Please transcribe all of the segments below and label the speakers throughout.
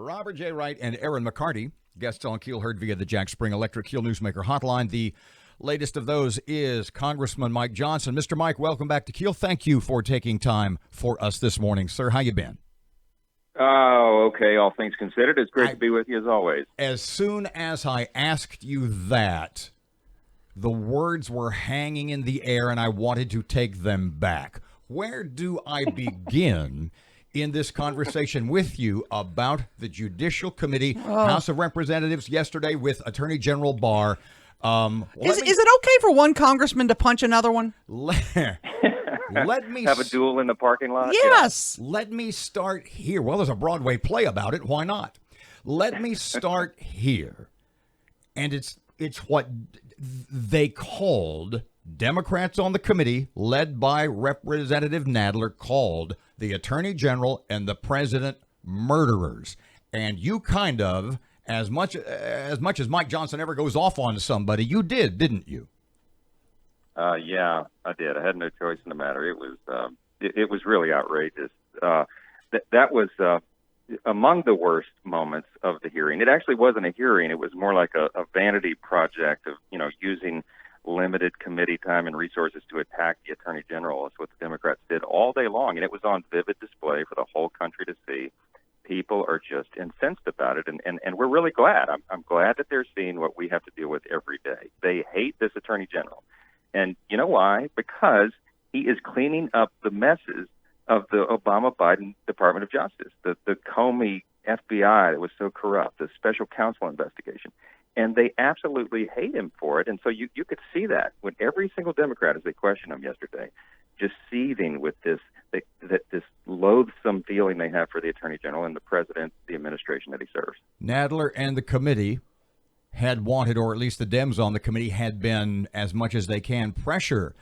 Speaker 1: Robert J. Wright and Aaron McCarty, guests on Keel, heard via the Jack Spring Electric Keel Newsmaker Hotline. The latest of those is Congressman Mike Johnson. Mr. Mike, welcome back to Keel. Thank you for taking time for us this morning, sir. How you been?
Speaker 2: Oh, okay. All things considered, it's great to be with you as always.
Speaker 1: As soon as I asked you that, the words were hanging in the air, and I wanted to take them back. Where do I begin in this conversation with you about the Judicial Committee, House of Representatives yesterday with Attorney General Barr?
Speaker 3: Is it okay for one congressman to punch another one?
Speaker 1: Let me
Speaker 2: have a duel in the parking lot.
Speaker 3: Yes.
Speaker 1: Yeah. Let me start here. Well, there's a Broadway play about it. Why not? Let me start here. And it's what they called, Democrats on the committee, led by Representative Nadler, called the Attorney General and the President murderers. And you kind of, as much as Mike Johnson ever goes off on somebody, you did, didn't you?
Speaker 2: Yeah, I did. I had no choice in the matter. It was really outrageous. That was among the worst moments of the hearing. It actually wasn't a hearing. It was more like a vanity project of, using limited committee time and resources to attack the Attorney General. That's what the Democrats did all day long, and it was on vivid display for the whole country to see. People are just incensed about it, and we're really glad. I'm glad that they're seeing what we have to deal with every day. They hate this Attorney General. And you know why? Because he is cleaning up the messes of the Obama-Biden Department of Justice, the Comey FBI that was so corrupt, the special counsel investigation. And they absolutely hate him for it. And so you could see that when every single Democrat, as they questioned him yesterday, just seething with this loathsome feeling they have for the Attorney General and the President, the administration that he serves.
Speaker 1: Nadler and the committee had wanted, or at least the Dems on the committee had been, as much as they can, pressure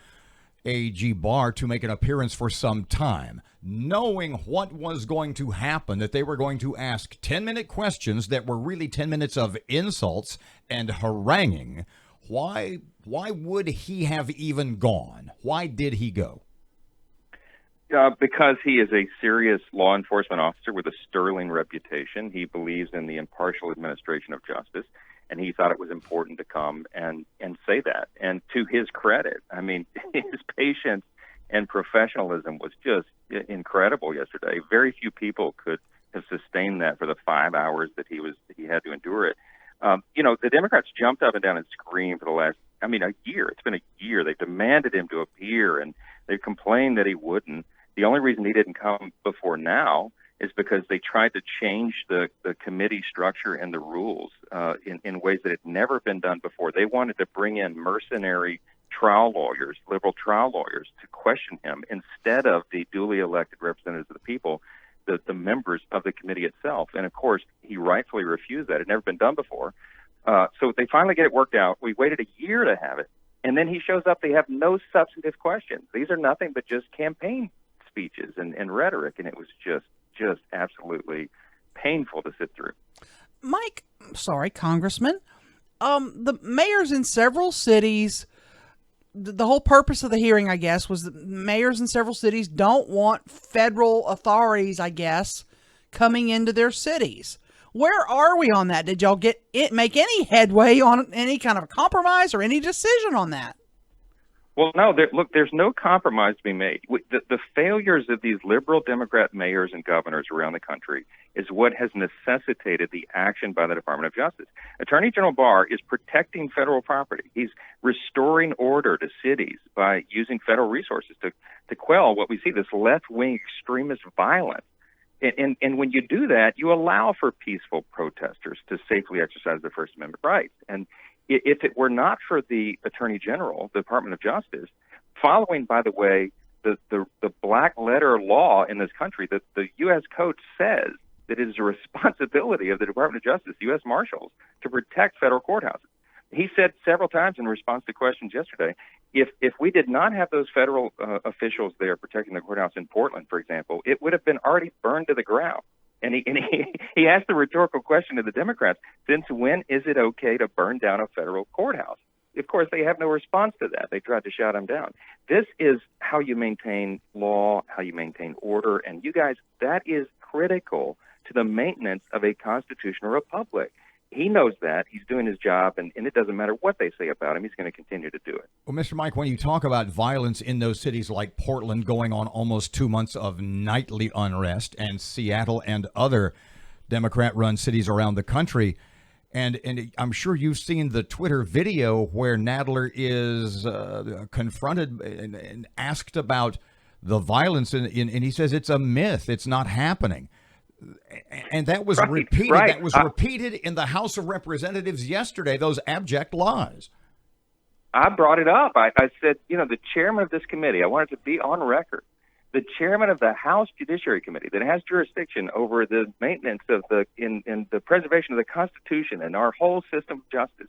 Speaker 1: AG Barr to make an appearance for some time, knowing what was going to happen, that they were going to ask 10-minute questions that were really 10 minutes of insults and haranguing. Why would he have even gone? Why did he go?
Speaker 2: Because he is a serious law enforcement officer with a sterling reputation. He believes in the impartial administration of justice. And he thought it was important to come and say that. And to his credit, I mean, his patience and professionalism was just incredible yesterday. Very few people could have sustained that for the 5 hours that he had to endure it. The Democrats jumped up and down and screamed for the last, a year. It's been a year. They demanded him to appear, and they complained that he wouldn't. The only reason he didn't come before now is because they tried to change the committee structure and the rules in ways that had never been done before. They wanted to bring in mercenary trial lawyers, liberal trial lawyers, to question him instead of the duly elected representatives of the people, the members of the committee itself. And, of course, he rightfully refused that. It had never been done before. So they finally get it worked out. We waited a year to have it. And then he shows up. They have no substantive questions. These are nothing but just campaign speeches and rhetoric, and it was just absolutely painful to sit through.
Speaker 3: Congressman, the mayors in several cities, the whole purpose of the hearing, I guess, was that mayors in several cities don't want federal authorities, I guess, coming into their cities. Where are we on that? Did y'all make any headway on any kind of a compromise or any decision on that?
Speaker 2: Well, no, there's no compromise to be made. The failures of these liberal Democrat mayors and governors around the country is what has necessitated the action by the Department of Justice. Attorney General Barr is protecting federal property. He's restoring order to cities by using federal resources to quell what we see, this left-wing extremist violence. And when you do that, you allow for peaceful protesters to safely exercise their First Amendment rights. And if it were not for the Attorney General, the Department of Justice, following, by the way, the black letter law in this country, that the U.S. Code says that it is a responsibility of the Department of Justice, U.S. Marshals, to protect federal courthouses. He said several times in response to questions yesterday, if we did not have those federal officials there protecting the courthouse in Portland, for example, it would have been already burned to the ground. And he asked the rhetorical question to the Democrats, since when is it okay to burn down a federal courthouse? Of course, they have no response to that. They tried to shut him down. This is how you maintain law, how you maintain order. And you guys, that is critical to the maintenance of a constitutional republic. He knows that. He's doing his job, and it doesn't matter what they say about him. He's going to continue to do it.
Speaker 1: Well, Mr. Mike, when you talk about violence in those cities like Portland going on almost 2 months of nightly unrest, and Seattle and other Democrat-run cities around the country, and I'm sure you've seen the Twitter video where Nadler is confronted and asked about the violence, and he says it's a myth. It's not happening. And that was repeated.
Speaker 2: Right.
Speaker 1: That was repeated in the House of Representatives yesterday, those abject lies.
Speaker 2: I brought it up. I said, the chairman of this committee, I wanted to be on record, the chairman of the House Judiciary Committee that has jurisdiction over the maintenance of in the preservation of the Constitution and our whole system of justice.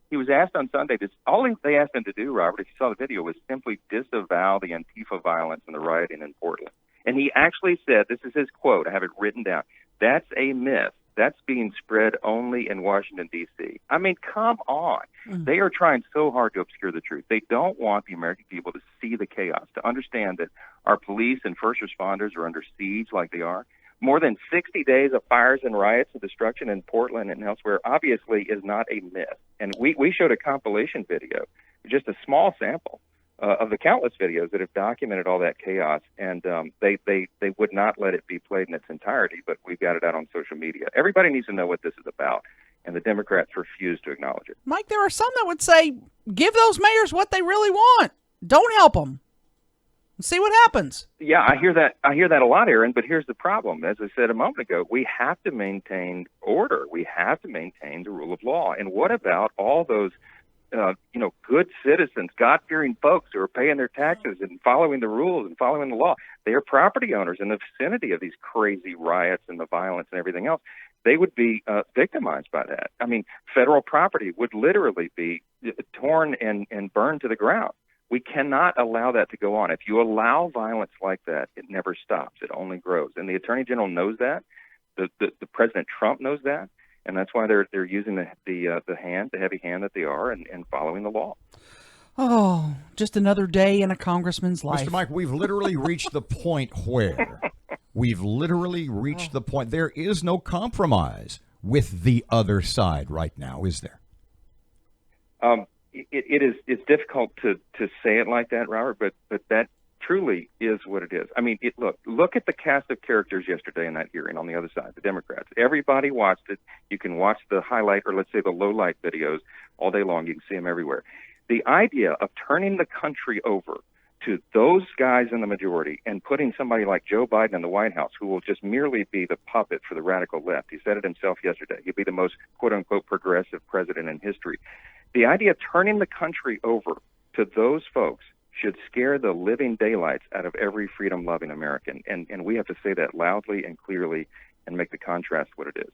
Speaker 2: He was asked on Sunday, all they asked him to do, Robert, if you saw the video, was simply disavow the Antifa violence and the rioting in Portland. And he actually said, this is his quote, I have it written down, "That's a myth. That's being spread only in Washington, D.C." I mean, come on. They are trying so hard to obscure the truth. They don't want the American people to see the chaos, to understand that our police and first responders are under siege like they are. More than 60 days of fires and riots and destruction in Portland and elsewhere obviously is not a myth. And we showed a compilation video, just a small sample, of the countless videos that have documented all that chaos, and they would not let it be played in its entirety, but we've got it out on social media. Everybody needs to know what this is about, and the Democrats refuse to acknowledge it.
Speaker 3: Mike, there are some that would say, give those mayors what they really want. Don't help them. See what happens.
Speaker 2: Yeah, I hear that a lot, Aaron, but here's the problem. As I said a moment ago, we have to maintain order. We have to maintain the rule of law. And what about all those good citizens, God-fearing folks who are paying their taxes and following the rules and following the law? They are property owners in the vicinity of these crazy riots and the violence and everything else. They would be victimized by that. I mean, federal property would literally be torn and burned to the ground. We cannot allow that to go on. If you allow violence like that, it never stops. It only grows. And the Attorney General knows that. The President Trump knows that. And that's why they're using the heavy hand that they are, and following the law.
Speaker 3: Oh, just another day in a congressman's life.
Speaker 1: Mr. Mike, we've literally reached the point where there is no compromise with the other side right now, is there?
Speaker 2: It's difficult to say it like that, Robert, but that truly is what it is. I mean, look at the cast of characters yesterday in that hearing on the other side, the Democrats. Everybody watched it. You can watch the highlight, or let's say the low light videos all day long. You can see them everywhere. The idea of turning the country over to those guys in the majority and putting somebody like Joe Biden in the White House, who will just merely be the puppet for the radical left. He said it himself yesterday. He'll be the most quote-unquote progressive president in history. The idea of turning the country over to those folks should scare the living daylights out of every freedom-loving American. And we have to say that loudly and clearly and make the contrast what it is.